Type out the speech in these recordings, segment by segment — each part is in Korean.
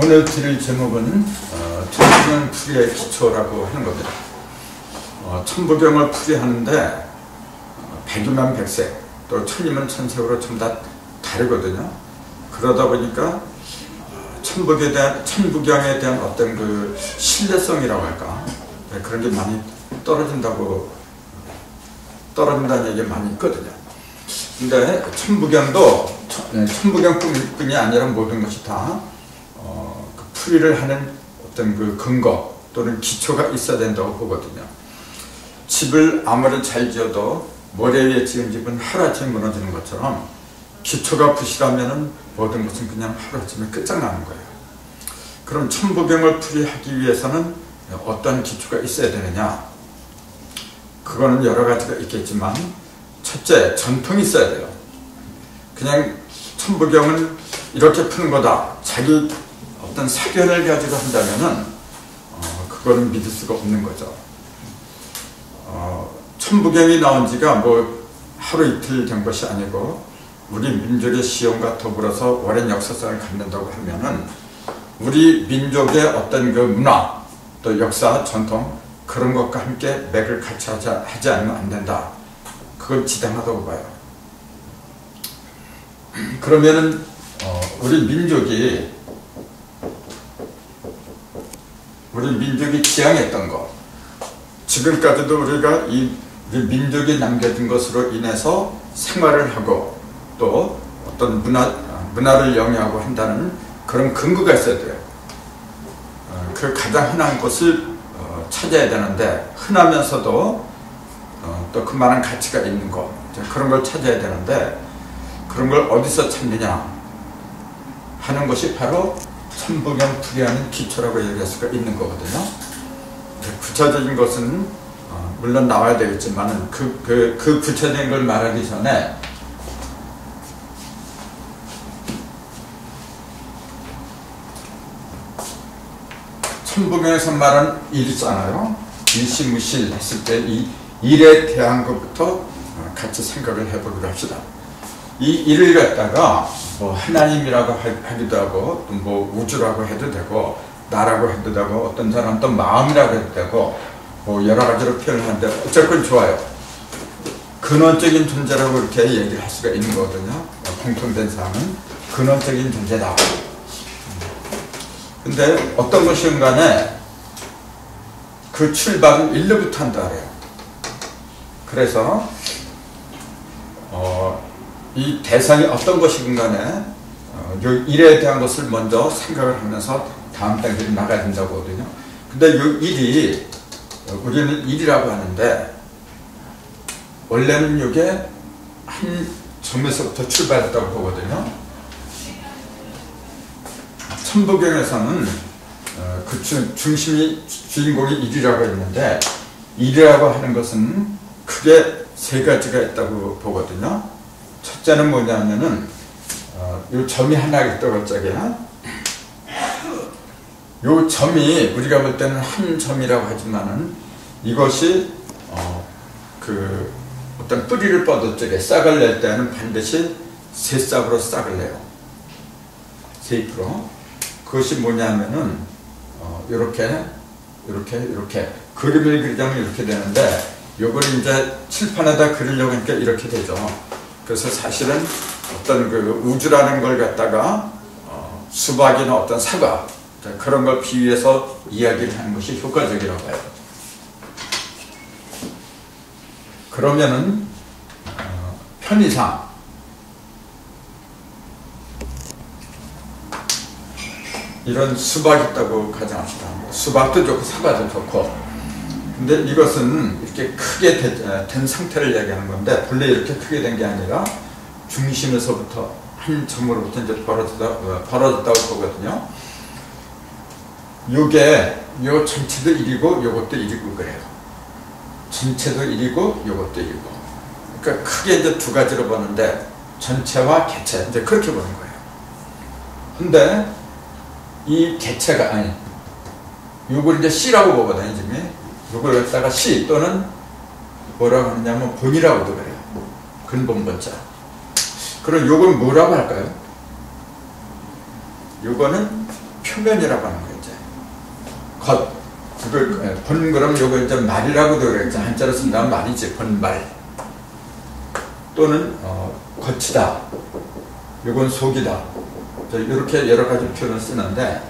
오늘 드릴 제목은 천부경 풀이의 기초라고 하는 겁니다. 천부경을 풀이하는데 백이면 백색, 또 천이면 천색으로 좀 다 다르거든요. 그러다 보니까 천부경에 대한 어떤 그 신뢰성이라고 할까, 그런 게 많이 떨어진다는 얘기 많이 있거든요. 근데 천부경도 천부경뿐이 아니라 모든 것이 다 그 풀이를 하는 어떤 그 근거 또는 기초가 있어야 된다고 보거든요. 집을 아무리 잘 지어도 모래 위에 지은 집은 하루아침에 무너지는 것처럼 기초가 부실하면 모든 것은 그냥 하루아침에 끝장나는 거예요. 그럼 천부경을 풀이하기 위해서는 어떤 기초가 있어야 되느냐? 그거는 여러 가지가 있겠지만 첫째, 전통이 있어야 돼요. 그냥 천부경은 이렇게 푸는 거다, 자기 어떤 사견을 가지고 한다면은 그거는 믿을 수가 없는 거죠. 천부경이 나온 지가 뭐 하루 이틀 된 것이 아니고 우리 민족의 시온과 더불어서 오랜 역사성을 갖는다고 하면은 우리 민족의 어떤 그 문화 또 역사 전통 그런 것과 함께 맥을 같이 하지 않으면 안 된다. 그건 지당하다고 봐요. 그러면은 우리 민족이 지향했던 것, 지금까지도 우리 민족이 남겨진 것으로 인해서 생활을 하고 또 어떤 문화를 영위하고 한다는 그런 근거가 있어야 돼요. 그 가장 흔한 것을 찾아야 되는데, 흔하면서도 또 그만한 가치가 있는 것, 그런 걸 찾아야 되는데 그런 걸 어디서 찾느냐 하는 것이 바로 천부경 풀이하는 기초라고 얘기할 수가 있는 거거든요. 구체적인 것은 물론 나와야 되겠지만 그 구체적인 걸 말하기 전에 천부경에서 말한 일 있잖아요. 일시무실 했을 때 이 일에 대한 것부터 같이 생각을 해보기로 합시다. 이 일을 갖다가 뭐 하나님이라고 하기도 하고 또 뭐 우주라고 해도 되고 나라고 해도 되고 어떤 사람은 또 마음이라고 해도 되고 뭐 여러 가지로 표현하는데 어쨌건 좋아요. 근원적인 존재라고 이렇게 얘기를 할 수가 있는 거거든요. 공통된 사항은 근원적인 존재다. 근데 어떤 것이든 간에 그 출발은 일로부터 한다 그래요. 그래서 이 대상이 어떤 것이든 간에 이 일에 대한 것을 먼저 생각을 하면서 다음 단계로 나가야 된다고 하거든요. 근데 이 일이 우리는 일이라고 하는데 원래는 이게 한 점에서부터 출발했다고 보거든요. 천부경에서는 그 주인공이 일이라고 했는데 일이라고 하는 것은 크게 세 가지가 있다고 보거든요. 첫째는 뭐냐면은 요 점이 하나 있다고 할 적에 요 점이 우리가 볼 때는 한 점이라고 하지만은 이것이 그 어떤 뿌리를 뻗을 적에 싹을 낼 때는 반드시 세 싹으로 싹을 내요. 세잎으로. 그것이 뭐냐면은 이렇게 그림을 그리자면 이렇게 되는데 요걸 이제 칠판에다 그리려고 하니까 이렇게 되죠. 그래서 사실은 어떤 그 우주라는 걸 갖다가 수박이나 어떤 사과 그런 걸 비유해서 이야기를 하는 것이 효과적이라고 해요. 그러면은 편의상 이런 수박이 있다고 가정합시다. 수박도 좋고 사과도 좋고. 근데 이것은 이렇게 크게 된 상태를 얘기하는 건데 본래 이렇게 크게 된 게 아니라 중심에서부터 한 점으로부터 이제 벌어졌다고 보거든요. 요 전체도 1이고 요것도 1이고 그래요. 전체도 1이고 요것도 1이고. 그러니까 크게 이제 두 가지로 보는데 전체와 개체 이제 그렇게 보는 거예요. 근데 이 개체가 요걸 이제 C라고 보거든요. 지금 요걸 갖다가 C 또는 뭐라고 하느냐면 본이라고도 그래요. 근본본자. 그럼 요건 뭐라고 할까요? 요거는 표면이라고 하는 거예요. 이제 겉 그걸 번그럼 요거 이제 말이라고도 그랬죠. 한자로 쓴다면 말이지. 번말 또는 겉이다. 요건 속이다. 이렇게 여러 가지 표현을 쓰는데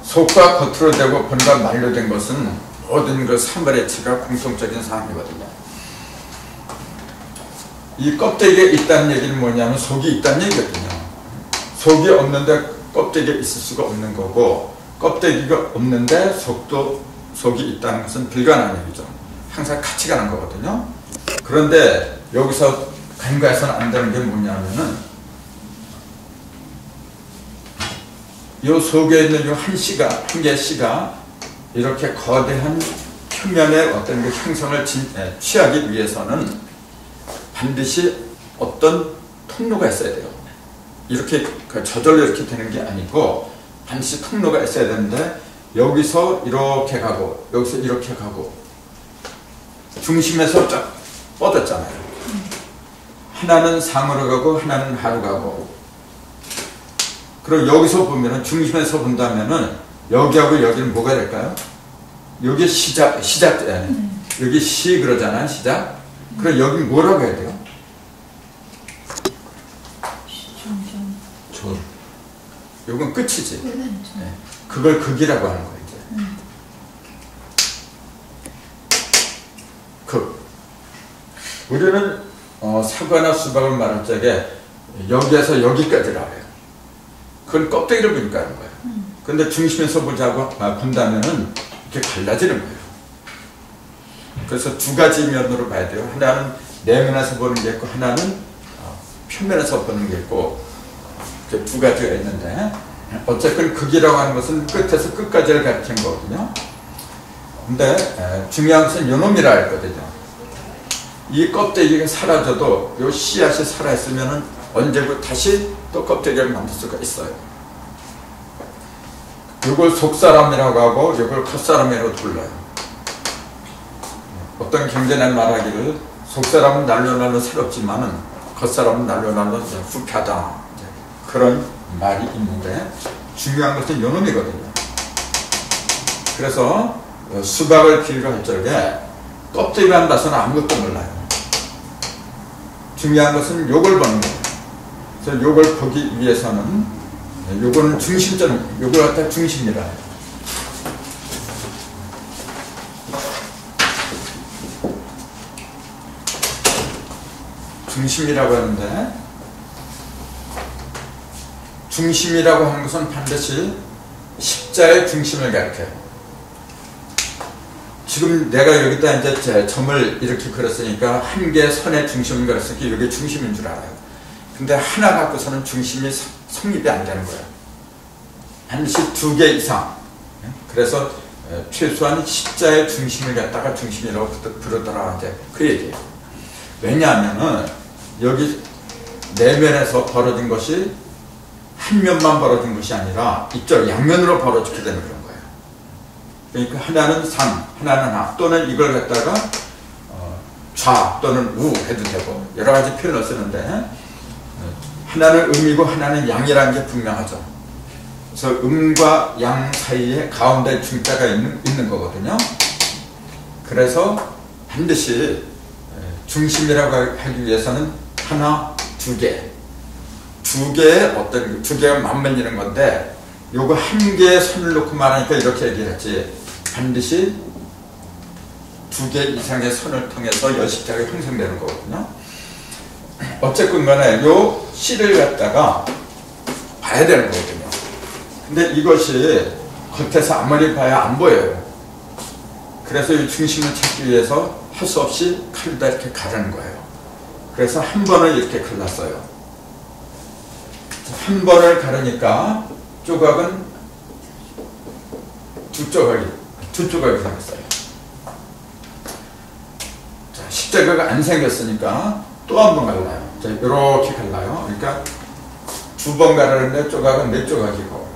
속과 겉으로 되고 번과 말로 된 것은 모든 그 사물의 치가 공통적인 사항이거든요. 이 껍데기에 있다는 얘기는 뭐냐면 속이 있다는 얘기거든요. 속이 없는데 껍데기에 있을 수가 없는 거고 껍데기가 없는데 속이 있다는 것은 불가능한 얘기죠. 항상 같이 가는 거거든요. 그런데 여기서 간과해서는 안 되는 게 뭐냐면은 이 속에 있는 이 한 개의 씨가 이렇게 거대한 표면의 어떤 그 형성을 취하기 위해서는 반드시 어떤 통로가 있어야 돼요. 이렇게 저절로 이렇게 되는 게 아니고 반드시 통로가 있어야 되는데 여기서 이렇게 가고 여기서 이렇게 가고 중심에서 쫙 뻗었잖아요. 하나는 상으로 가고 하나는 하로 가고 그리고 여기서 보면은 중심에서 본다면은 여기하고 여기는 뭐가 될까요? 여기 시작 여기 시 그러잖아요. 시작. 그럼 여기 뭐라고 해야 돼요? 조. 요건 끝이지. 네. 그걸 극이라고 하는 거예요. 이제. 극. 우리는 사과나 수박을 말할 적에 여기에서 여기까지라고 해요. 그건 껍데기를 보니까 하는 거예요. 근데 중심에서 보자고 본다면은 이렇게 갈라지는 거예요. 그래서 두 가지 면으로 봐야 돼요. 하나는 내면에서 보는 게 있고 하나는 표면에서 보는 게 있고 이렇게 두 가지가 있는데 어쨌든 극이라고 하는 것은 끝에서 끝까지를 가리킨 거거든요. 근데 중요한 것은 요놈이라 했거든요. 이 껍데기가 사라져도 요 씨앗이 살아있으면은 언제고 다시 또 껍데기를 만들 수가 있어요. 이걸 속사람이라고 하고 이걸 겉사람이라고 불러요. 어떤 경전에 말하기를 속사람은 날로 새롭지만은 겉사람은 날로 후패하다 그런 말이 있는데 중요한 것은 요놈이거든요. 그래서 수박을 비유로 할 적에 껍데기만 봐서는 아무것도 몰라요. 중요한 것은 요걸 보는 거예요. 그래서 요걸 보기 위해서는 요거는 중심점, 요걸 갖다 중심이라 해요. 중심이라고 하는데 중심이라고 하는 것은 반드시 십자의 중심을 가리켜요. 지금 내가 여기다 이제 점을 이렇게 그렸으니까 한 개의 선의 중심을 그렸으니까 이게 중심인 줄 알아요. 근데 하나 갖고서는 중심이 성립이 안 되는 거예요. 반드시 두 개 이상. 그래서 최소한 십자의 중심을 갖다가 중심이라고 부르더라. 이제 그 얘기예요. 왜냐하면은 여기 내면에서 벌어진 것이 한 면만 벌어진 것이 아니라 이쪽 양면으로 벌어지게 되는 그런 거예요. 그러니까 하나는 상, 하나는 하, 또는 이걸 갖다가 좌 또는 우 해도 되고 여러 가지 표현을 쓰는데 하나는 음이고 하나는 양이라는 게 분명하죠. 그래서 음과 양 사이에 가운데 중자가 있는 거거든요. 그래서 반드시 중심이라고 하기 위해서는 하나, 두 개의 어떤 두 개가 맞물리는 건데 요거 한 개의 선을 놓고 말하니까 이렇게 얘기를 했지. 반드시 두 개 이상의 선을 통해서 여식자가 형성되는 거거든요. 어쨌든 간에 요 씨를 갖다가 봐야 되는 거거든요. 근데 이것이 겉에서 아무리 봐야 안 보여요. 그래서 이 중심을 찾기 위해서 할 수 없이 칼로 이렇게 가르는 거예요. 그래서 한 번을 이렇게 갈랐어요. 한 번을 가르니까 조각은 두 조각이 생겼어요. 자, 십자가가 안 생겼으니까 또 한 번 갈라요. 자, 이렇게 갈라요. 그러니까 두 번 가르는데 조각은 네 조각이고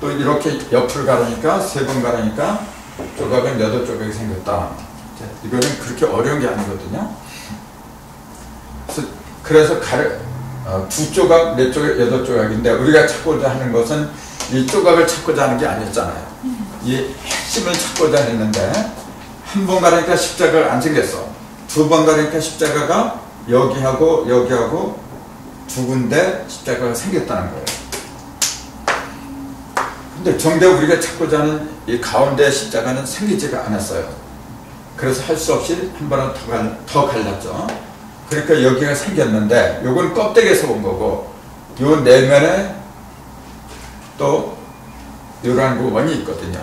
또 이렇게 옆을 가르니까 세 번 가르니까 조각은 8조각이 생겼다. 자, 이거는 그렇게 어려운 게 아니거든요. 그래서 두 조각, 네 조각, 8조각인데 우리가 찾고자 하는 것은 이 조각을 찾고자 하는 게 아니었잖아요. 이 핵심을 찾고자 했는데 한 번 가니까 십자가가 안 생겼어. 두 번 가니까 십자가가 여기하고 여기하고 두 군데 십자가가 생겼다는 거예요. 근데 정작 우리가 찾고자 하는 이 가운데 십자가는 생기지가 않았어요. 그래서 할 수 없이 한 번은 더 갈랐죠. 그러니까 여기가 생겼는데 요건 껍데기에서 온 거고 요 내면에 또 요런 그 원이 있거든요.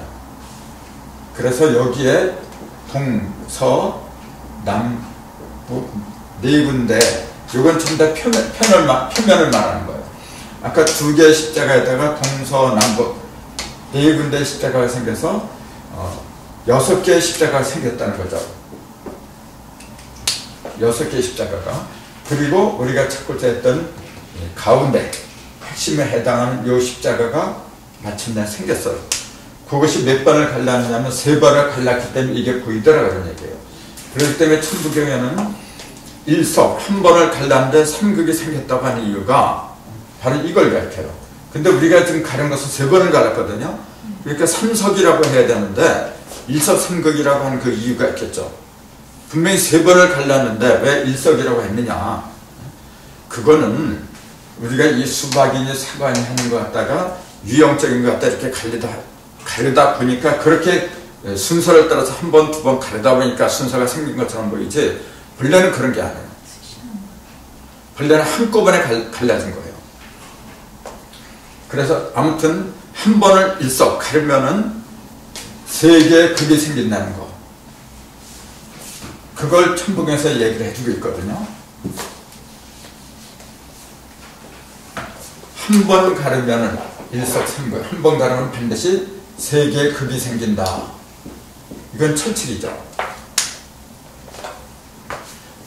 그래서 여기에 동서 남북 네 군데 요건 전부 다 표면을 말하는 거예요. 아까 두 개의 십자가에다가 동서남북 네 군데 십자가가 생겨서 6개의 십자가가 생겼다는 거죠. 6개의 십자가가. 그리고 우리가 찾고자 했던 가운데 핵심에 해당하는 요 십자가가 마침내 생겼어요. 그것이 몇 번을 갈랐냐면 3번을 갈랐기 때문에 이게 보이더라 그런 얘기예요. 그렇기 때문에 천부경에는 일석 한 번을 갈랐는데 삼극이 생겼다고 하는 이유가 바로 이걸 가르쳐요. 근데 우리가 지금 가른 것은 3번을 갈랐거든요. 그러니까 삼석이라고 해야 되는데 일석삼극이라고 하는 그 이유가 있겠죠. 분명히 3번을 갈랐는데 왜 일석이라고 했느냐. 그거는 우리가 이 수박이니 사과니 하는 것 같다가 유형적인 것 같다 이렇게 가르다 보니까 그렇게 순서를 따라서 한 번, 두 번 가르다 보니까 순서가 생긴 것처럼 보이지 본래는 그런 게 아니에요. 본래는 한꺼번에 갈라진 거예요. 그래서 아무튼 한 번을 일석 가르면은 3개의 극이 생긴다는 거. 그걸 천부경에서 얘기를 해주고 있거든요. 한 번 가르면은 일석삼극, 한 번 가르면 반드시 3개의 극이 생긴다. 이건 철칙이죠.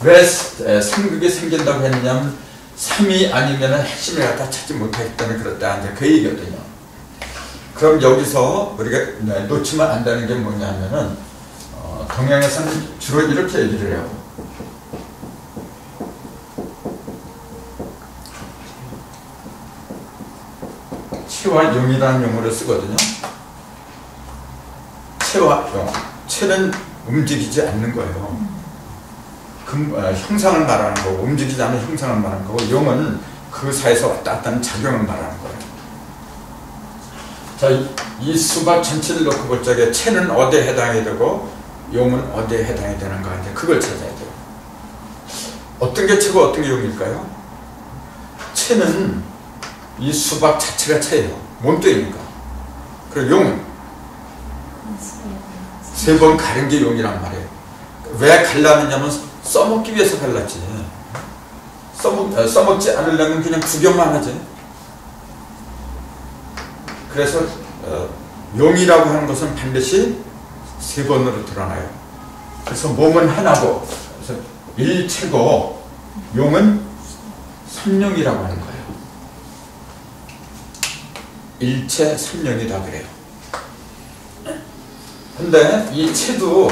왜 삼극이 생긴다고 했냐면 3이 아니면 핵심을 갖다 찾지 못하기 때문에 그렇다. 이제 그 얘기거든요. 그럼 여기서 우리가 놓치면 안 되는 게 뭐냐면은 동양에서는 주로 이렇게 얘기를 해요. 체와 용이라는 용어를 쓰거든요. 체와 용. 체는 움직이지 않는 거예요. 형상을 말하는 거고 움직이지 않는 형상을 말하는 거고 용은 그 사이에서 왔다 갔다 하는 작용을 말하는 거예요. 자, 이 수박 전체를 놓고 볼 적에 체는 어디에 해당이 되고 용은 어디에 해당이 되는가 이제 그걸 찾아야 돼요. 어떤 게 체고 어떤 게 용일까요? 체는 이 수박 자체가 체예요. 몸뚱이니까. 그리고 용은 3번 가른 게 용이란 말이에요. 왜 갈라느냐면 써먹기 위해서 갈랐지. 써먹지 않으려면 그냥 구경만 하지. 그래서 용이라고 하는 것은 반드시 3번으로 드러나요. 그래서 몸은 하나고 그래서 일체고 용은 삼용이라고 하는 거예요. 일체 삼용이다 그래요. 근데 이 체도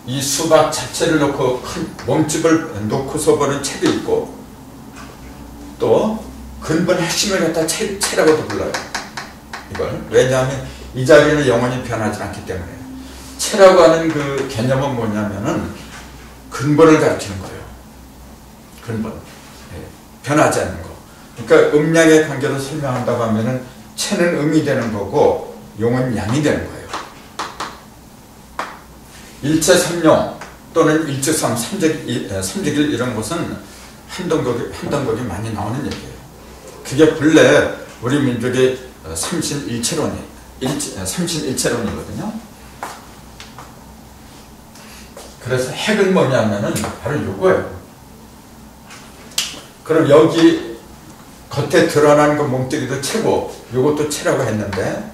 이 수박 자체를 놓고 큰 몸집을 놓고서 보는 체도 있고 또 근본 핵심을 갖다 체라고도 불러요. 이걸 왜냐하면 이 자리는 영원히 변하지 않기 때문에 체라고 하는 그 개념은 뭐냐면은 근본을 가르치는 거예요. 근본 변하지 않는 거. 그러니까 음양의 관계를 설명한다고 하면은 체는 음이 되는 거고 용은 양이 되는 거예요. 일체 삼용 또는 일체삼, 삼직일 이런 것은 한동극이 많이 나오는 얘기예요. 그게 본래 우리 민족의 삼신일체론이거든요. 그래서 핵은 뭐냐면은 바로 요거예요. 그럼 여기 겉에 드러나는 그 몸뚱이도 체고 요것도 체라고 했는데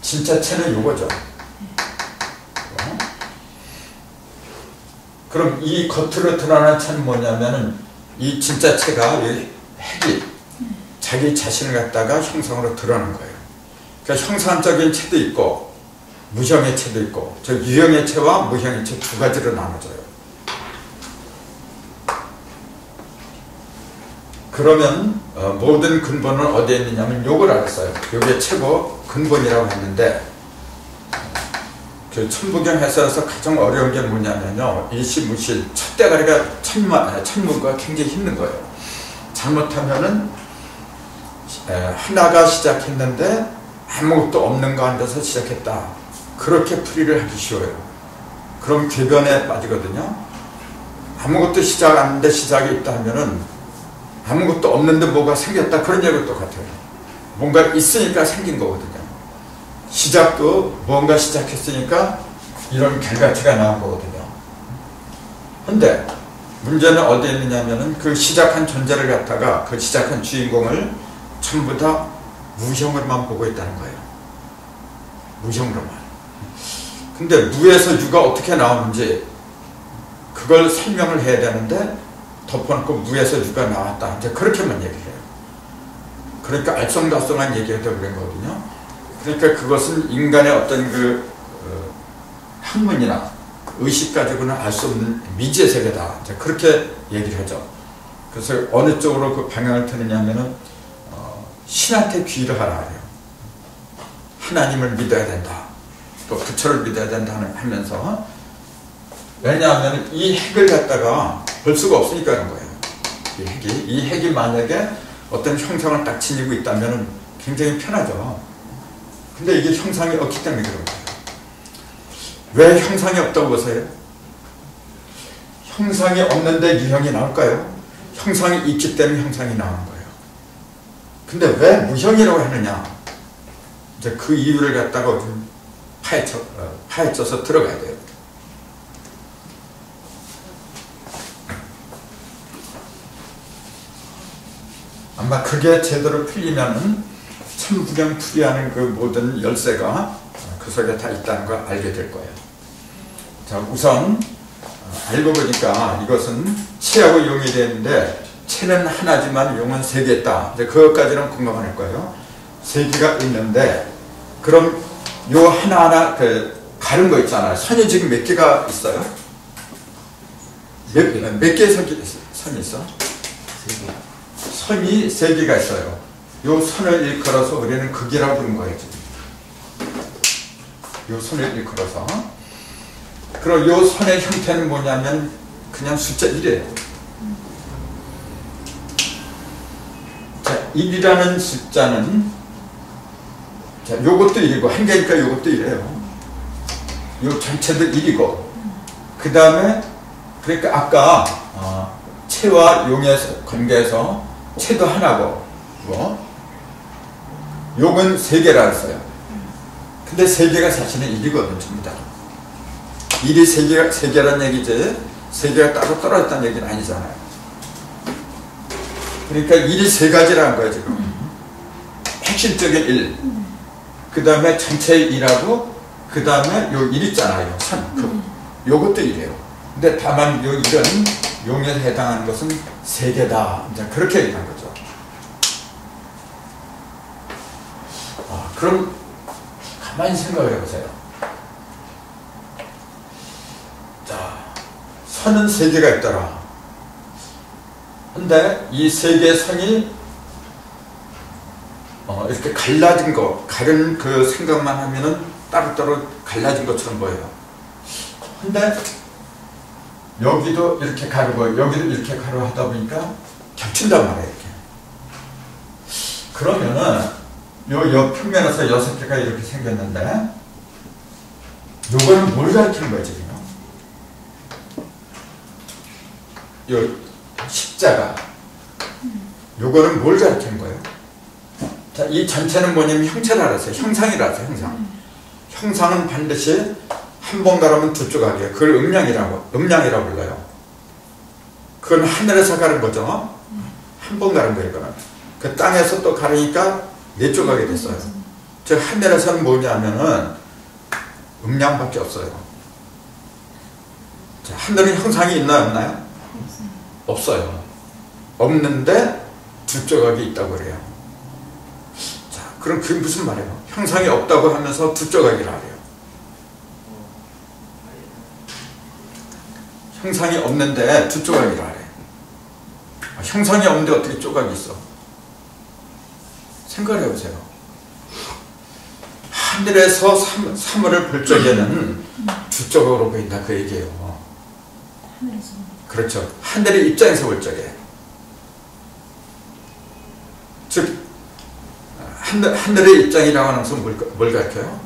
진짜 체는 요거죠. 그럼 이 겉으로 드러나는 체는 뭐냐면은 이 진짜 체가 핵이 자기 자신을 갖다가 형성으로 드러나는 거예요. 그러니까 형상적인 체도 있고 무형의 체도 있고 저 유형의 체와 무형의 체 두 가지로 나눠져요. 그러면 모든 근본은 어디에 있느냐면 요걸 알았어요. 요게 최고 근본이라고 했는데 그 천부경 해설에서 가장 어려운 게 뭐냐면요. 일시무실 첫 대가리가 천문과 굉장히 힘든 거예요. 잘못하면은 하나가 시작했는데 아무것도 없는 거 앉아서 시작했다. 그렇게 풀이를 하기 쉬워요. 그럼 궤변에 빠지거든요. 아무것도 시작 안 하는데 시작이 있다 하면은 아무것도 없는데 뭐가 생겼다. 그런 얘기도 똑같아요. 뭔가 있으니까 생긴 거거든요. 시작도 뭔가 시작했으니까 이런 결과치가 나온 거거든요. 근데 문제는 어디에 있느냐면은 그 시작한 존재를 갖다가 그 시작한 주인공을 전부 다 무형으로만 보고 있다는 거예요. 무형으로만. 근데 무에서 유가 어떻게 나오는지 그걸 설명을 해야 되는데 덮어놓고 무에서 유가 나왔다. 이제 그렇게만 얘기를 해요. 그러니까 알쏭달쏭한 얘기가 되어버린 거거든요. 그러니까 그것은 인간의 어떤 그 학문이나 의식 가지고는 알 수 없는 미지의 세계다. 이제 그렇게 얘기를 하죠. 그래서 어느 쪽으로 그 방향을 트느냐면은 신한테 귀를 하라 그래요. 하나님을 믿어야 된다. 또 부처를 믿어야 된다 하면서 왜냐하면 이 핵을 갖다가 볼 수가 없으니까 그런 거예요. 이 핵이 만약에 어떤 형상을 딱 지니고 있다면 굉장히 편하죠. 근데 이게 형상이 없기 때문에 그런 거예요. 왜 형상이 없다고 보세요? 형상이 없는데 유형이 나올까요? 형상이 있기 때문에 형상이 나오는 거예요. 근데 왜 무형이라고 하느냐? 이제 그 이유를 갖다가 좀 파헤쳐서 들어가야 돼요. 아마 그게 제대로 풀리면은 천부경 풀이하는 그 모든 열쇠가 그 속에 다 있다는 걸 알게 될 거예요. 자, 우선 알고 보니까 이것은 체하고 용이 되는데 체는 하나지만 용은 세 개 있다. 이제 그것까지는 공감할 거예요. 세 개가 있는데 그럼 요 하나하나 그 가른 거 있잖아요. 선이 지금 몇 개가 있어요? 몇 개의 선이 있어? 세 개. 선이 세 개가 있어요. 요 선을 일컬어서 우리는 극이라고 부르는 거예요. 지금. 요 선을 일컬어서. 그럼 요 선의 형태는 뭐냐면 그냥 숫자 1이에요. 자, 1이라는 숫자는 자, 요것도 1이고 한 개니까 요것도 1이에요. 요 전체도 1이고 그 다음에 그러니까 아까 체와 용의 관계에서 체도 하나고 용은 세 개라 했어요. 근데 세 개가 사실은 1이거든 전부 다. 1이 세 개란 얘기지 세 개가 따로 떨어졌다는 얘기는 아니잖아요. 그러니까 1이 세 가지라는 거예요 지금. 핵심적인 1. 그 다음에 전체의 1하고 그 다음에 요 1 있잖아요. 선. 요것도 1이에요. 근데 다만 요 1은 용에 해당하는 것은 세 개다. 이제 그렇게 얘기한 거죠. 그럼 가만히 생각을 해보세요. 자, 선은 세 개가 있더라. 근데 이 세 개의 선이 이렇게 갈라진 거, 가른 그 생각만 하면은 따로따로 갈라진 것처럼 보여요. 근데 여기도 이렇게 가르고 여기도 이렇게 가르고 하다 보니까 겹친단 말이에요. 이렇게. 그러면은 요 옆 평면에서 6개가 이렇게 생겼는데 요거는 뭘 가르치는 거예요 지금? 요 십자가 요거는 뭘 가르치는 거예요? 자, 이 전체는 뭐냐면 형체를 알았어요. 형상이라 했어요. 형상은 반드시 한 번 가르면 두 조각이에요. 그걸 음량이라고 불러요. 그건 하늘에서 가른 거죠. 한 번 가른 거예요. 이거는. 그 땅에서 또 가르니까 네 조각이 됐어요. 즉 하늘에서는 뭐냐면은 음량밖에 없어요. 자, 하늘은 형상이 있나요? 없나요? 없어요. 없는데 두 조각이 있다고 그래요. 자, 그럼 그게 무슨 말이에요? 형상이 없다고 하면서 두 조각이라 그래요. 형상이 없는데 두 조각이라 그래요. 형상이 없는데 어떻게 조각이 있어? 생각을 해보세요. 하늘에서 사물을 볼 적에는 두 조각으로 보인다 그 얘기예요. 하늘에서. 그렇죠. 하늘의 입장에서 볼 적에. 즉 하늘의 입장이라고 하는 것은 뭘 가르쳐요?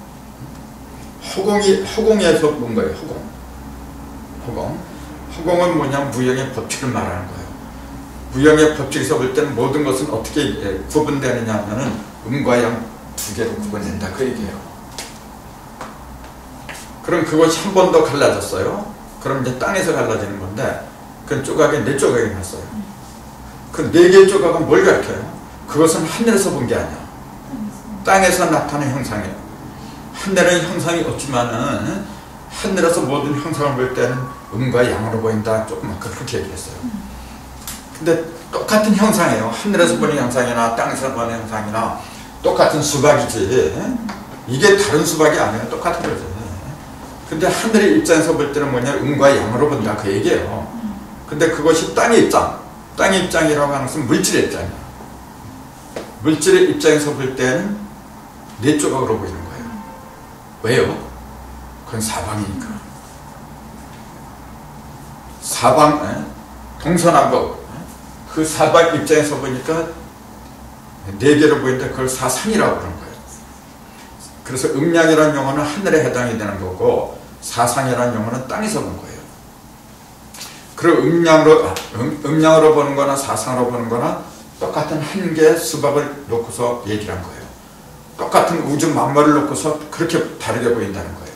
허공에서 본 거예요. 허공은 뭐냐면 무형의 법칙을 말하는 거예요. 무형의 법칙에서 볼 때는 모든 것은 어떻게 구분되느냐 하면은 음과 양 두 개로 구분된다 그 얘기예요. 그럼 그것이 한 번 더 갈라졌어요. 그럼 이제 땅에서 갈라지는 건데 그 조각이 4조각이 났어요. 그 4개의 조각은 뭘 가르쳐요? 그것은 하늘에서 본 게 아니야. 땅에서 나타난 형상이에요. 하늘은 형상이 없지만은 하늘에서 모든 형상을 볼 때는 음과 양으로 보인다. 조금 아까 그렇게 얘기했어요. 근데 똑같은 형상이에요. 하늘에서 보는 형상이나 땅에서 보는 형상이나 똑같은 수박이지. 이게 다른 수박이 아니에요. 똑같은 거죠. 근데 하늘의 입장에서 볼 때는 뭐냐? 음과 양으로 본다. 그 얘기예요. 근데 그것이 땅의 입장. 땅의 입장이라고 하는 것은 물질의 입장이에요. 물질의 입장에서 볼 때는 4조각으로 보이는 거예요. 왜요? 그건 사방이니까. 사방, 동서남북. 그 사방 입장에서 보니까 4개로 보이는데 그걸 사상이라고 그러는 거예요. 그래서 음양이라는 용어는 하늘에 해당이 되는 거고 사상이라는 용어는 땅에서 본 거예요. 그리고 음양으로 보는 거나 사상으로 보는 거나 똑같은 한 개의 수박을 놓고서 얘기를 한 거예요. 똑같은 우주 만물을 놓고서 그렇게 다르게 보인다는 거예요.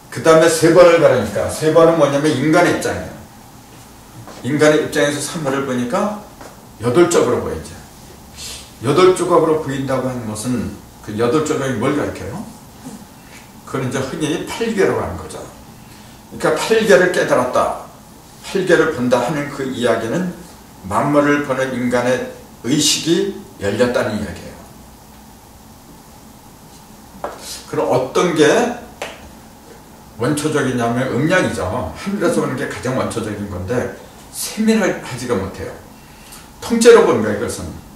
그 다음에 3번을 가르니까 3번은 뭐냐면 인간의 입장이에요. 인간의 입장에서 사물을 보니까 8쪽으로 보이죠. 8조각으로 보인다고 하는 것은 그 8조각이 뭘 가르쳐요? 그건 이제 흔히 8개로 하는 거죠. 그러니까 8개를 깨달았다. 8개를 본다 하는 그 이야기는 만물을 보는 인간의 의식이 열렸다는 이야기예요. 그럼 어떤 게 원초적이냐면 음양이죠. 하늘에서 보는 게 가장 원초적인 건데 세밀하지가 못해요. 통째로 보는 거예요, 이것은.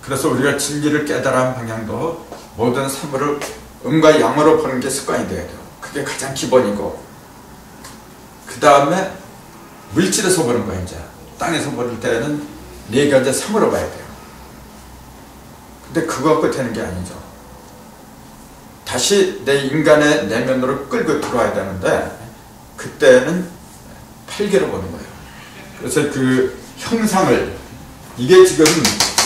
그래서 우리가 진리를 깨달은 방향도 모든 사물을 음과 양으로 보는 게 습관이 돼야 돼요. 그게 가장 기본이고 그 다음에 물질에서 보는 거예요. 이제 땅에서 볼 때는 4가지 상으로 봐야 돼요. 근데 그거 갖고 되는 게 아니죠. 다시 내 인간의 내면으로 끌고 들어와야 되는데 그때는 8개로 보는 거예요. 그래서 그 형상을 이게 지금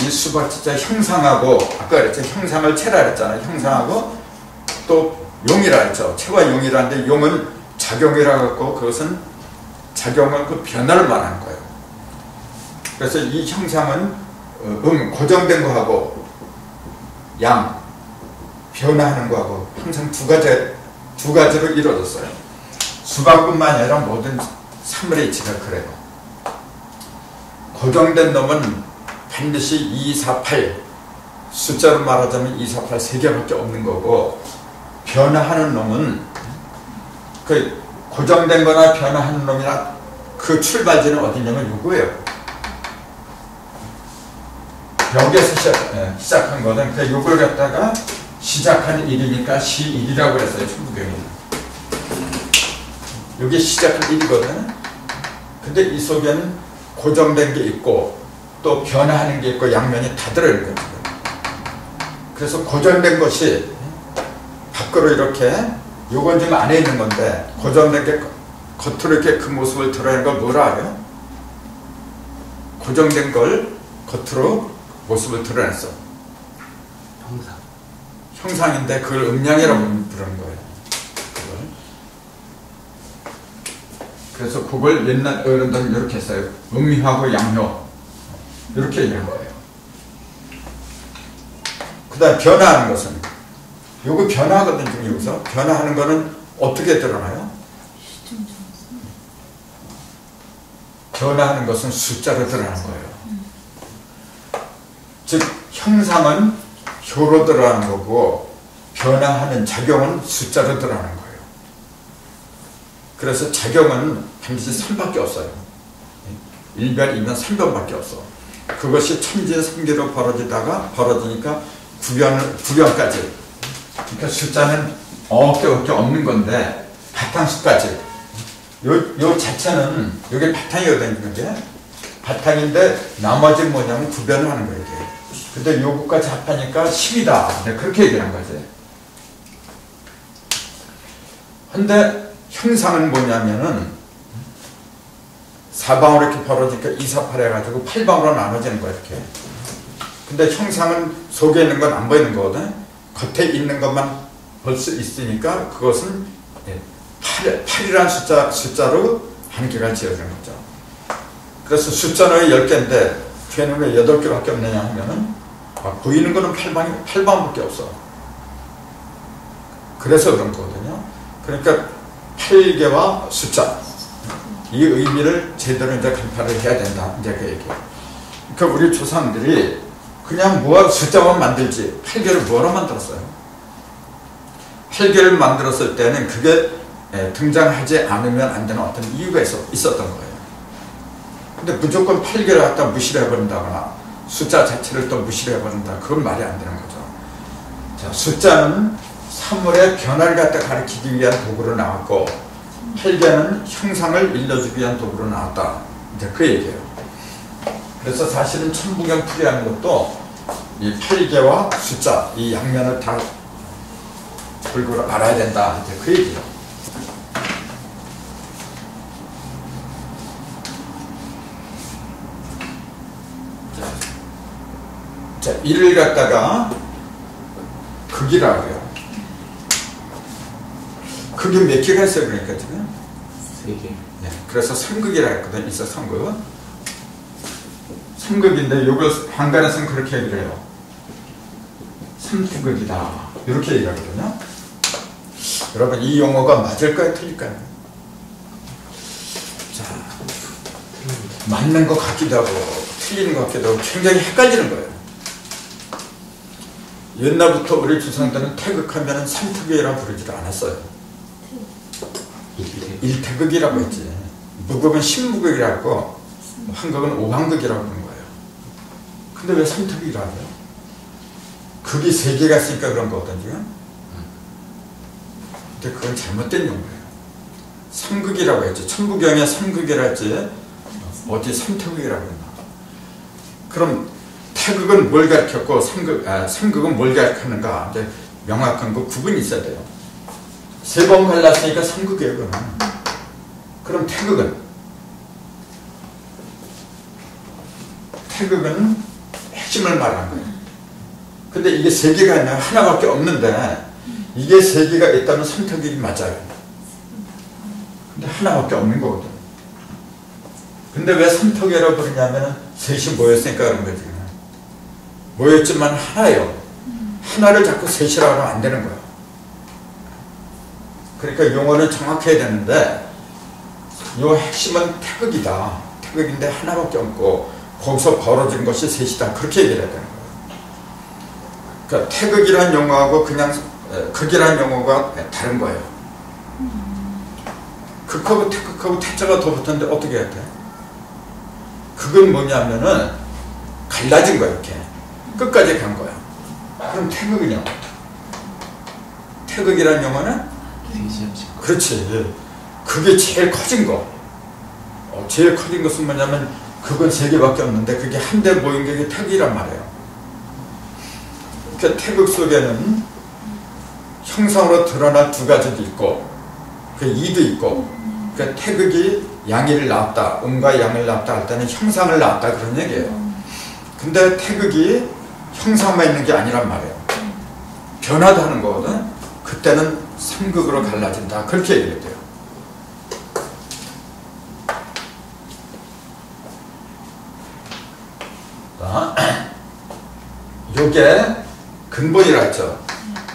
이 수박 진짜 형상하고 아까 그랬죠. 형상을 채라 그랬잖아요. 형상하고 또 용이라 했죠. 채와 용이라는데 용은 작용이라 갖고 그것은 작용은 그 변화를 말하는 거예요. 그래서 이 형상은 고정된 거하고 양 변화하는 거하고 항상 두 가지로 이루어졌어요. 수박뿐만 아니라 모든 사물의 이치가 그래요. 고정된 놈은 반드시 2, 4, 8 숫자로 말하자면 2, 4, 8 3개밖에 없는 거고 변화하는 놈은 그 고정된 거나 변화하는 놈이나 그 출발지는 어디냐면 요거예요. 여기에서 시작한 거는 그 요걸 갖다가 시작하는 일이니까 시일이라고 그랬어요. 천부경이. 여기 시작한 일이거든. 근데 이 속에는 고정된 게 있고 또 변화하는 게 있고 양면이 다 들어있는 거죠. 그래서 고정된 것이 밖으로 이렇게 요건 좀 안에 있는 건데 고정된 게 겉으로 이렇게 그 모습을 드러내는 걸 뭐라 해요? 고정된 걸 겉으로 모습을 드러냈어. 형상인데 그걸 음양이라고 부르는 거예요. 그래서 그걸 옛날 어른들은 이렇게 했어요. 음미하고 양효 이렇게 얘기한 거예요. 그 다음 변화하는 것은 요거 변화하거든요. 지금 여기서 변화하는 거는 어떻게 드러나요? 변화하는 것은 숫자로 드러나는 거예요. 즉 형상은 효로 드러나는 거고 변화하는 작용은 숫자로 드러나는 거예요. 그래서 작용은 반드시 3밖에 없어요. 1변, 2변, 3변밖에 없어. 그것이 천지의 3기로 벌어지니까 9변까지. 그러니까 숫자는 어깨 없는 건데 바탕수까지. 요 자체는 요게 바탕이거든요. 이게 바탕인데 나머지 뭐냐면 9변을 하는 거예요. 이게. 근데 요것까지 합하니까 10이다. 그렇게 얘기한 거지. 근데 형상은 뭐냐면은 4방으로 이렇게 벌어지니까 2, 4, 8 해가지고 8방으로 나눠지는 거야, 이렇게. 근데 형상은 속에 있는 건 안 보이는 거거든. 겉에 있는 것만 볼 수 있으니까 그것은 8이라는 숫자로 한계가 지어지는 거죠. 그래서 숫자는 10개인데 걔는 왜 8개밖에 없느냐 하면은 보이는 거는 8방밖에 없어. 그래서 그런 거거든요. 그러니까 8개와 숫자 이 의미를 제대로 이제 간파를 해야 된다. 이제 그 얘기예요. 그러니까 우리 조상들이 그냥 숫자만 만들지 8개를 뭐로 만들었어요? 8개를 만들었을 때는 그게 등장하지 않으면 안 되는 어떤 이유가 있었던 거예요. 근데 무조건 8개를 갖다 무시를 해버린다거나 숫자 자체를 또 무시를 해버린다. 그건 말이 안 되는 거죠. 자, 숫자는 사물의 변화를 갖다 가리키기 위한 도구로 나왔고 8개는 형상을 일러주기 위한 도구로 나왔다. 이제 그 얘기예요. 그래서 사실은 천부경 풀이하는 것도 이 8개와 숫자 이 양면을 다 골고루 알아야 된다. 이제 그 얘기예요. 자, 이를 갖다가 극이라고 해요. 극이 몇 개가 있어요, 그러니까 지금? 3개. 네, 그래서 삼극이라 했거든요. 있어, 삼극. 삼극인데, 이걸 한간에서는 그렇게 얘기를 해요. 삼투극이다. 이렇게 얘기하거든요. 여러분, 이 용어가 맞을까요, 틀릴까요? 자, 맞는 것 같기도 하고, 틀리는 것 같기도 하고, 굉장히 헷갈리는 거예요. 옛날부터 우리 조상들은 태극하면 삼투극이라고 부르지도 않았어요. 일태극이라고 했지. 무극은 신무극이라고, 한극은 오한극이라고 하는 거예요. 근데 왜 삼투극이라고 해요? 극이 3개가 있으니까 그런 거거든요. 근데 그건 잘못된 용어예요. 삼극이라고 했지. 천부경에 삼극이라 했지. 어디 삼태극이라고 했나. 그럼 태극은 뭘 가르쳤고 삼극은 뭘 가르치는가. 이제 명확한 그 구분이 있어야 돼요. 3번 갈랐으니까 삼극이에요. 그럼 태극은 핵심을 말하는 거예요. 근데 이게 3개가 아니라 하나밖에 없는데 이게 3개가 있다면 삼태극이 맞아요. 근데 하나밖에 없는 거거든. 근데 왜 삼태극이라고 부르냐면 셋이 모였으니까 그런 거지. 모였지만 하나예요. 하나를 자꾸 셋이라고 하면 안 되는 거야. 그러니까 용어는 정확해야 되는데 이 핵심은 태극이다. 태극인데 하나밖에 없고 거기서 벌어진 것이 셋이다. 그렇게 얘기를 해야 되는 거예요. 그러니까 태극이라는 용어하고 그냥 극이라는 용어가 다른 거예요. 극하고 태극하고 태자가 더 붙었는데 어떻게 해야 돼? 극은 뭐냐면은 갈라진 거야. 이렇게 끝까지 간 거야. 그럼 태극은요? 태극이라는 용어는 그렇지. 그게 제일 커진 거. 제일 커진 것은 뭐냐면 그건 3개밖에 없는데 그게 한데 모인 게 태극이란 말이에요. 그 태극 속에는 형상으로 드러난 2가지도 있고 그 2도 있고 그 태극이 양이를 낳았다. 음과 양을 낳았다 할 때는 형상을 낳았다 그런 얘기예요. 근데 태극이 형상만 있는 게 아니란 말이에요. 변화도 하는 거거든. 그때는 삼극으로 갈라진다. 그렇게 얘기해야 돼요. 요게 근본이라 했죠.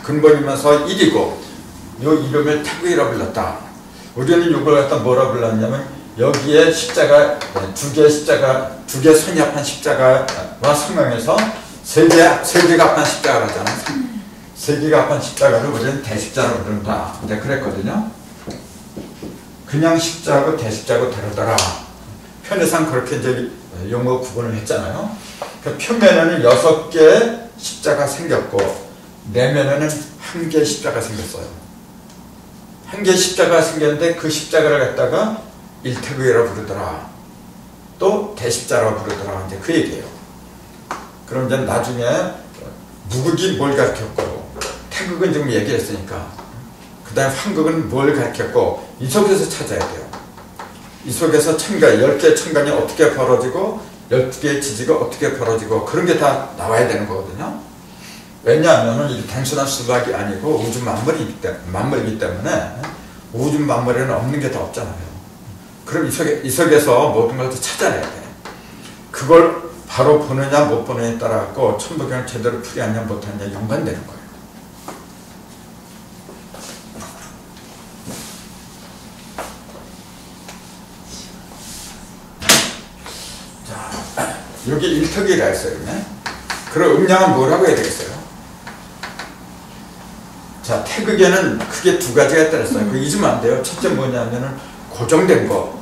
근본이면서 1이고 요 이름을 태극이라 불렀다. 우리는 이걸 갖다 뭐라 불렀냐면 여기에 십자가 2개의 십자가 2개 손이 합한 십자가와 성경에서 3개가 합한 십자가를 하잖아. 3개가 합한 십자가를 우리는 대십자로 부른다. 근데 그랬거든요. 그냥 십자가고 대십자고 다르더라. 편의상 그렇게 이제 용어 구분을 했잖아요. 그 표면에는 6개의 십자가 생겼고 내면에는 1개의 십자가 생겼어요. 1개의 십자가 생겼는데 그 십자가를 갖다가 일태극이라고 부르더라. 또 대십자라고 부르더라. 이제 그 얘기예요. 그럼 이제 나중에 무극이 뭘 가르쳤고 태극은 지금 얘기했으니까 그 다음에 황극은 뭘 가르쳤고 이 속에서 찾아야 돼요. 이 속에서 천간, 10개의 천간이 어떻게 벌어지고 12개의 지지가 어떻게 벌어지고 그런 게 다 나와야 되는 거거든요. 왜냐하면 이게 단순한 수학이 아니고 우주 만물이기 때문에 우주 만물에는 없는 게 다 없잖아요. 그럼 이 속에서 모든 걸 다 찾아내야 돼. 그걸 바로 보느냐 못 보느냐에 따라 갖고 천부경을 제대로 풀이하냐 못하느냐 연관되는 거예요. 자, 여기 일턱이라 했어요. 그럼 음양은 뭐라고 해야 되겠어요? 자, 태극에는 크게 두 가지가 있다 그랬어요. 그거 잊으면 안 돼요. 첫째 뭐냐면은 고정된 거.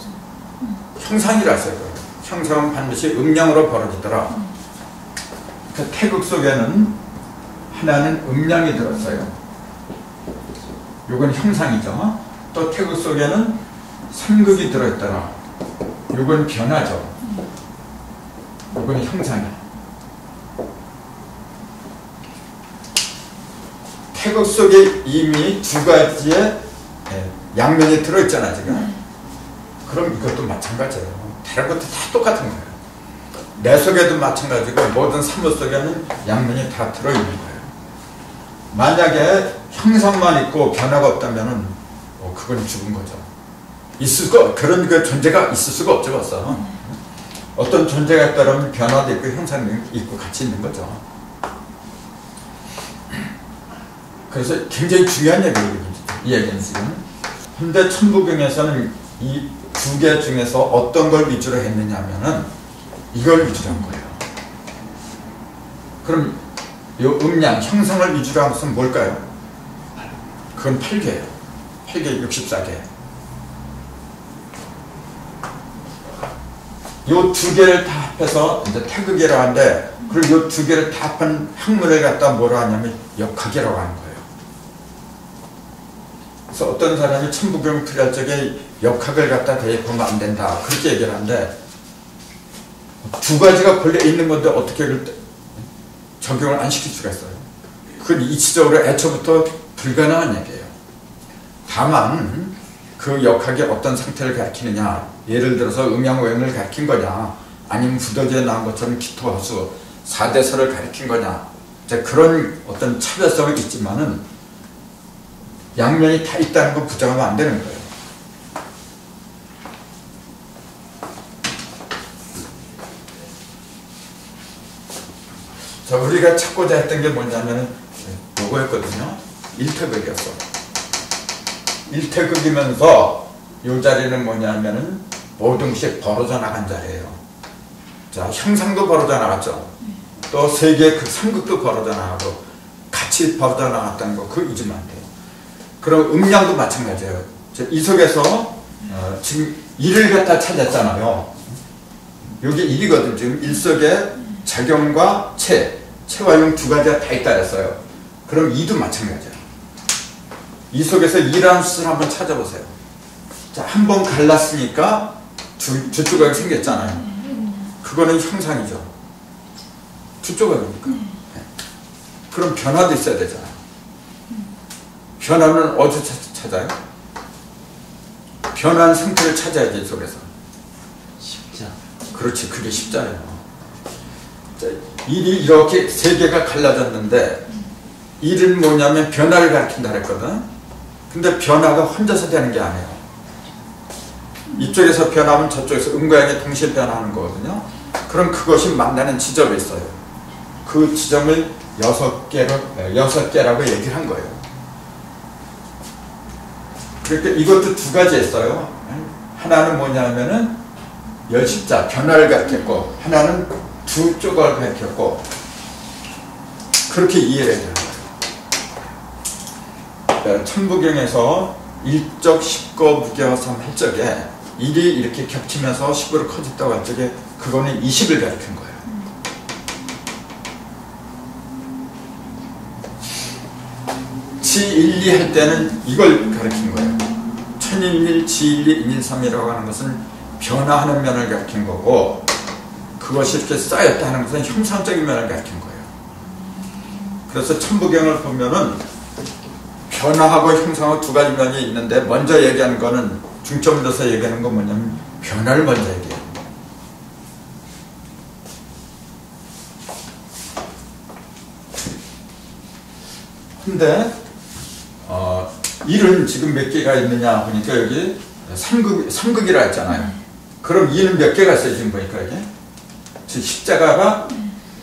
형상이라 했어요. 형상은 반드시 음양으로 벌어지더라. 그 태극 속에는 하나는 음양이 들었어요. 요건 형상이죠. 또 태극 속에는 삼극이 들어있더라. 요건 변화죠. 요건 형상이야. 태극 속에 이미 두 가지의 양면이 들어있잖아, 지금. 그럼 이것도 마찬가지예요. 다른 것도 다 똑같은 거예요. 내 속에도 마찬가지고 모든 사물 속에는 양면이 다 들어있는 거예요. 만약에 형상만 있고 변화가 없다면은 그건 죽은 거죠. 그런 그 존재가 있을 수가 없죠, 벌써. 어떤 존재가 있다면 변화도 있고 형상도 있고 같이 있는 거죠. 그래서 굉장히 중요한 얘기예요, 이 얘기는 지금. 근데 천부경에서는 이 두 개 중에서 어떤 걸 위주로 했느냐 하면은 이걸 위주로 한 거예요. 그럼 이 음양, 형상을 위주로 한 것은 뭘까요? 그건 8개예요. 8개, 64개. 이 두 개를 다 합해서 이제 태극이라고 하는데, 그리고 이 두 개를 다 합한 학문을 갖다 뭐라 하냐면 역학이라고 하는 거예요. 그래서 어떤 사람이 천부경을 풀이할 적에 역학을 갖다 대입하면 안 된다. 그렇게 얘기를 하는데, 두 가지가 걸려 있는 건데 어떻게 적용을 안 시킬 수가 있어요. 그건 이치적으로 애초부터 불가능한 얘기예요. 다만 그 역학이 어떤 상태를 가리키느냐, 예를 들어서 음양오행을 가리킨 거냐, 아니면 부더기에 나온 것처럼 기토화수 4대설을 가리킨 거냐, 이제 그런 어떤 차별성은 있지만은 양면이 다 있다는 거 부정하면 안 되는 거예요. 자, 우리가 찾고자 했던 게 뭐냐면 요거였거든요. 일태극이었어. 일태극이면서 요 자리는 뭐냐면은 모든 것이 벌어져 나간 자리예요. 자, 형상도 벌어져 나갔죠. 또 세계의 그 삼극도 벌어져 나가고 같이 벌어져 나갔다는 거, 그거 잊으면 안 돼요. 그럼 음양도 마찬가지예요. 이 속에서 지금 일을 갖다 찾았잖아요. 여기 일이거든. 지금 일 속에 작용과 체와 용 두 가지가 다 있다 했어요. 그럼 이도 마찬가지야. 이 속에서 이라는 수를 한번 찾아보세요. 자, 한 번 갈랐으니까 두 조각이 생겼잖아요. 그거는 형상이죠. 두 조각이니까. 그럼 변화도 있어야 되잖아요. 변화는 어디서 찾아요? 변화한 상태를 찾아야지, 이 속에서. 십자. 그렇지, 그게 십자예요. 자, 일이 이렇게 세 개가 갈라졌는데, 일은 뭐냐면 변화를 가리킨다 그랬거든. 근데 변화가 혼자서 되는 게 아니에요. 이쪽에서 변하면 저쪽에서 음과 양이 동시에 변하는 거거든요. 그럼 그것이 만나는 지점이 있어요. 그 지점을 6개라고 얘기를 한 거예요. 그러니까 이것도 두 가지 있어요. 하나는 뭐냐면은 열십자, 변화를 가리켰고, 하나는 두 조각을 가리켰고, 그렇게 이해를 해야 돼요. 천부경에서 일적, 십거, 무교삼 할 적에 1이 이렇게 겹치면서 10으로 커졌다고 할 적에 그거는 20을 가리킨 거예요. 지1, 2 할 때는 이걸 가리킨 거예요. 1011, 지1, 2, 113이라고 하는 것은 변화하는 면을 가리킨 거고, 그것이 이렇게 쌓였다 하는 것은 형상적인 면을 가리킨 거예요. 그래서 천부경을 보면은 변화하고 형상하고 두 가지 면이 있는데, 먼저 얘기하는 거는 중점을 둬서 얘기하는 건 뭐냐면 변화를 먼저 얘기해요. 근데 일은 지금 몇 개가 있느냐 보니까 여기 3극이라 했잖아요. 그럼 이는 몇 개가 있어요? 지금 보니까 여기 지금 십자가가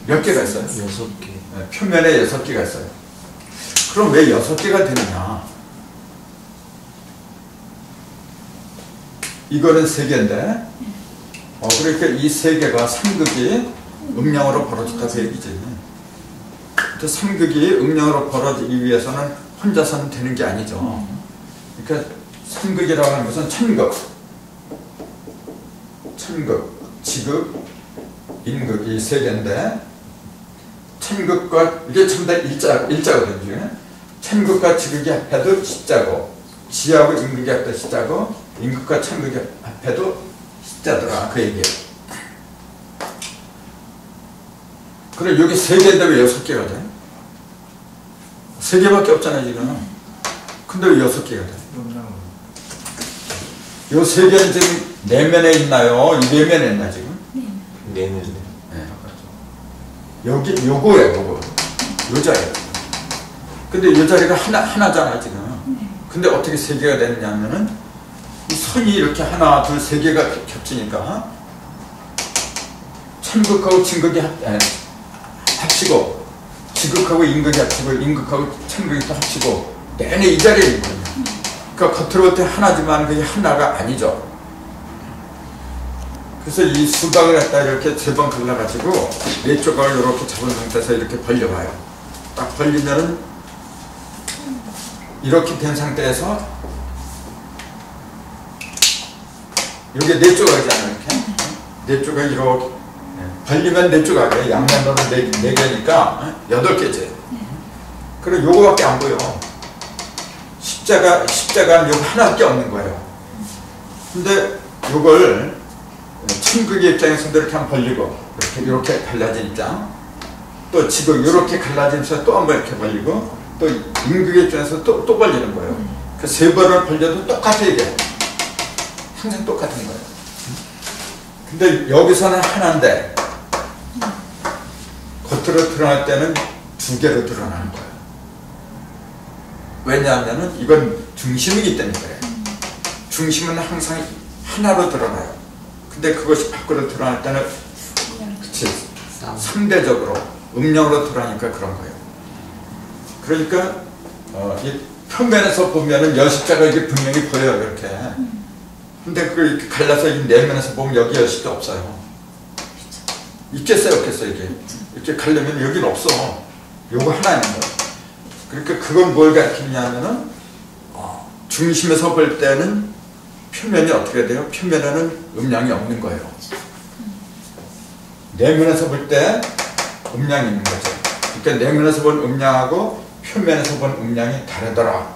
몇 개가 있어요? 6개. 표면에 6개가 있어요. 그럼 왜 6개가 되느냐? 이거는 3개인데 그러니까 이 3개가 3극이 음량으로 벌어졌다 그 얘기지. 또 3극이 음량으로 벌어지기 위해서는 혼자서는 되는 게 아니죠. 그러니까 3극이라고 하는 것은 천극, 지극, 인극 이 3개인데, 천극과 이게 전부 다 일자거든요. 천극과 지극이 합해도 십자고, 지하고 인극이 합해도 십자고, 인극과 천극이 합해도 십자더라 그 얘기예요. 그럼 여기 3개인데 왜 6개가 돼? 3개밖에 없잖아요 지금. 근데 왜 6개가 돼? 요 3개는 지금 내면에 있나요? 이 내면에 있나 지금? 내면에. 네. 여기 요거예요, 요거. 요 자리예요. 근데 요 자리가 하나잖아 지금. 근데 어떻게 3개가 됐냐면은 이 선이 이렇게 하나, 둘, 3개가 겹치니까 천극하고 진극이 합치고, 지극하고 인극이 합치고, 인극하고 천극이 또 합치고, 내내 이 자리에 있거든요. 그러니까 겉으로 볼 때 하나지만 그게 하나가 아니죠. 그래서 이 수박을 갖다 이렇게 3번 갈라가지고 4조각을 이렇게 잡은 상태에서 이렇게 벌려봐요. 딱 벌리면은 이렇게 된 상태에서 이게 4조각이잖아요. 이렇게 4조각 이렇게 벌리면 4조각이에요. 양면으로 4개니까 8개지. 그리고 요거밖에 안 보여. 십자가는 요거 하나밖에 없는 거예요. 근데 요걸 천극의 입장에서도 이렇게 한번 벌리고, 이렇게 갈라진 입장, 또 지금 이렇게 갈라지면서 또 한번 이렇게 벌리고, 또 인극의 입장에서 또 벌리는 거예요. 그 3번을 벌려도 똑같아 이게. 항상 똑같은 거예요. 근데 여기서는 하나인데 겉으로 드러날 때는 2개로 드러나는 거예요. 왜냐하면은 이건 중심이기 때문에 그래요. 중심은 항상 하나로 드러나요. 근데 그것이 밖으로 드러날 때는 그치, 상대적으로 음력으로 드러나니까 그런 거예요. 그러니까 이 표면에서 보면은 여십자가 이게 분명히 보여요 이렇게. 근데 그걸 이렇게 갈라서 이 내면에서 보면 여기 여십자 없어요. 있겠어요 없겠어요 이게. 이렇게 가려면 여기는 없어. 요거 하나 있는 거예요. 그러니까 그건 뭘 가리키냐면은 중심에서 볼 때는 표면이 어떻게 돼요? 표면에는 음량이 없는 거예요. 내면에서 볼 때 음량이 있는 거죠. 그러니까 내면에서 본 음량하고 표면에서 본 음량이 다르더라.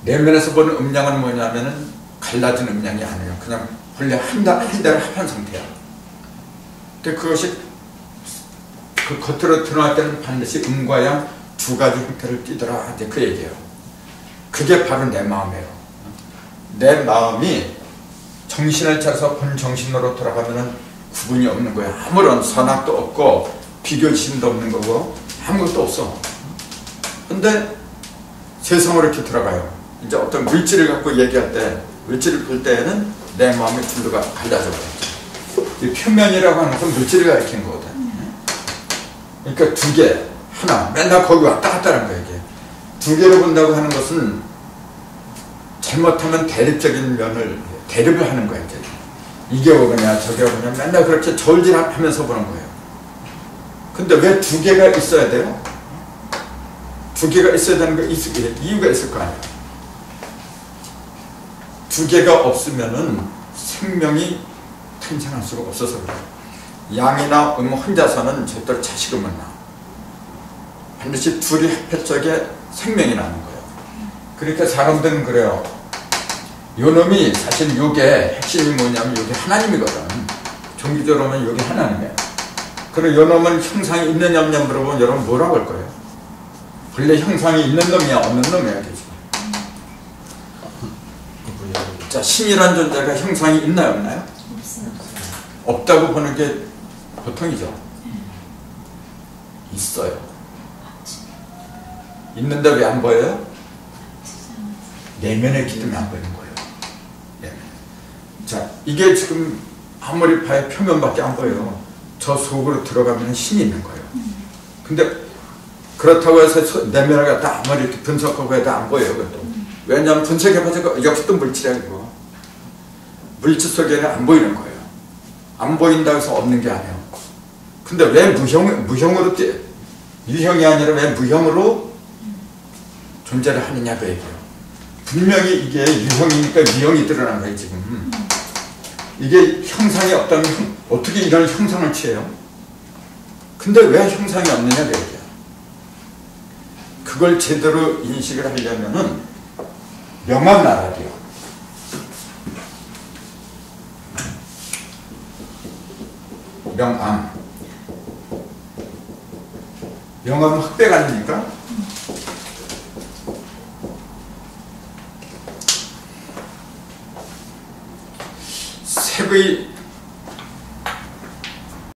내면에서 보는 음량은 뭐냐면은 갈라진 음량이 아니에요. 그냥 본래 한 대를 합한 상태야. 근데 그것이 그 겉으로 드러날 때는 반드시 음과 양 2가지 형태를 띠더라. 이제 그 얘기예요. 그게 바로 내 마음이에요. 내 마음이 정신을 차려서 본 정신으로 돌아가면은 구분이 없는 거야. 아무런 선악도 없고 비교심도 없는 거고 아무것도 없어. 근데 세상으로 이렇게 들어가요. 이제 어떤 물질을 갖고 얘기할 때, 물질을 볼 때에는 내 마음의 둘로가 갈라져 버렸죠. 이 표면이라고 하는 것은 물질을 가리키는 거거든. 그러니까 2개, 하나, 맨날 거기 왔다 갔다 하는 거예요. 이게 2개로 본다고 하는 것은 잘못하면 대립적인 면을 대립을 하는 거예요. 이게 오느냐 저게 오느냐 맨날 그렇게 저울질하면서 보는 거예요. 근데 왜 2개가 있어야 돼요? 2개가 있어야 되는 거 이유가 있을 거 아니에요. 두 개가 없으면은 생명이 탄생할 수가 없어서 그래요. 양이나 혼자서는 절대로 자식을 못 낳아. 반드시 둘이 합해 적에 생명이 나는 거예요. 그러니까 사람들은 그래요. 요놈이 사실 요게 핵심이 뭐냐면 요게 하나님이거든. 종교적으로 보면 요게 하나님이에요. 그럼 요놈은 형상이 있느냐 없느냐 물어보면 여러분 뭐라고 할 거예요? 본래 형상이 있는 놈이야 없는 놈이야 계속. 자, 신이란 존재가 형상이 있나요 없나요? 없어요. 없다고 보는 게 보통이죠. 있어요. 있는데 왜 안 보여요? 내면에 있기 때문에 안 보이는 거예요. 내면. 자, 이게 지금 아무리 봐야 표면밖에 안 보여요. 저 속으로 들어가면 신이 있는 거예요. 근데 그렇다고 해서 내면을 갖다 아무리 이렇게 분석하고 해도 안 보여요. 그것도. 왜냐하면 분석해봐서 역시 또 물질이고 물질 속에는 안 보이는 거예요. 안 보인다고 해서 없는 게 아니에요. 근데 왜 무형으로 유형이 아니라 왜 무형으로 존재를 하느냐 그 얘기예요. 분명히 이게 유형이니까 미형이 드러난 거예요 지금. 이게 형상이 없다면 어떻게 이런 형상을 취해요? 근데 왜 형상이 없느냐 그 얘기예요. 그걸 제대로 인식을 하려면은 명암 나라리요. 명암. 명암은 흑백 아닙니까? 색의